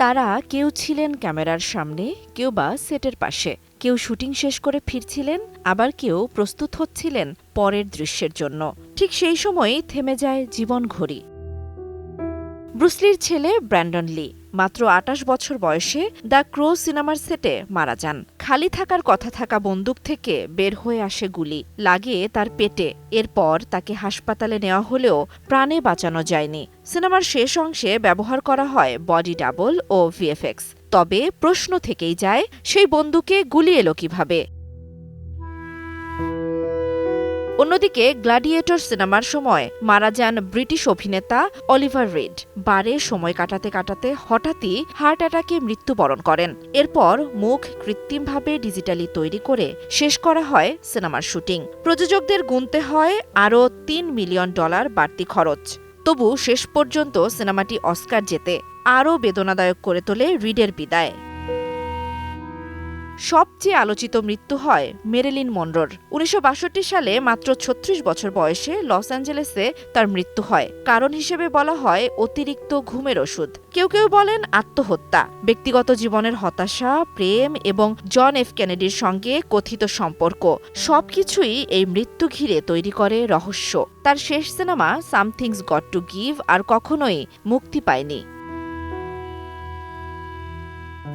তারা কেউ ছিলেন ক্যামেরার সামনে, কেউ বা সেটের পাশে, কেউ শুটিং শেষ করে ফিরছিলেন, আবার কেউ প্রস্তুত হচ্ছিলেন পরের দৃশ্যের জন্য। ঠিক সেই সময়ই থেমে যায় জীবন ঘড়ি। ব্রুস লির ছেলে ব্র্যান্ডন লি মাত্র ২৮ বছর বয়সে দ্য ক্রো সিনেমার সেটে মারা যান। খালি থাকার কথা থাকা বন্দুক থেকে বের হয়ে আসে গুলি, লাগে তার পেটে। এরপর তাকে হাসপাতালে নেওয়া হলেও প্রাণে বাঁচানো যায়নি। সিনেমার শেষ অংশে ব্যবহার করা হয় বডি ডাবল ও ভিএফএক্স। তবে প্রশ্ন থেকেই যায়, সেই বন্দুকে গুলি এলো কিভাবে? অন্যদিকে গ্ল্যাডিয়েটর সিনেমার সময় মারা যান ব্রিটিশ অভিনেতা অলিভার রিড। বারে সময় কাটাতে কাটাতে হঠাৎই হার্ট অ্যাটাকে মৃত্যুবরণ করেন। এরপর মুখ কৃত্রিমভাবে ডিজিটালি তৈরি করে শেষ করা হয় সিনেমার শুটিং। প্রযোজকদের গুনতে হয় আরও $3 মিলিয়ন বাড়তি খরচ। তবু শেষ পর্যন্ত সিনেমাটি অস্কার জেতে। আরও বেদনাদায়ক করে তোলে রিডের বিদায়। সবচেয়ে আলোচিত মৃত্যু হয় মেরিলিন মনরোর। ১৯৬২ সালে মাত্র ৩৬ বছর বয়সে লস অ্যাঞ্জেলেসে তার মৃত্যু হয়। কারণ হিসেবে বলা হয় অতিরিক্ত ঘুমের ওষুধ। কেউ কেউ বলেন আত্মহত্যা। ব্যক্তিগত জীবনের হতাশা, প্রেম এবং জন এফ কেনেডির সঙ্গে কথিত সম্পর্ক সবকিছুই এই মৃত্যু ঘিরে তৈরি করে রহস্য। তার শেষ cinema something's got to give আর কখনোই মুক্তি পায়নি।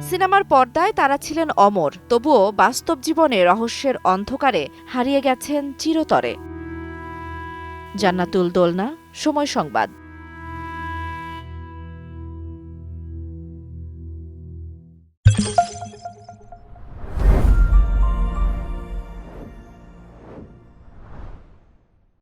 সিনেমার পর্দায় তারা ছিলেন অমর, তবুও বাস্তব জীবনে রহস্যের অন্ধকারে হারিয়ে গেছেন চিরতরে। জান্নাতুল দোলনা, সময় সংবাদ।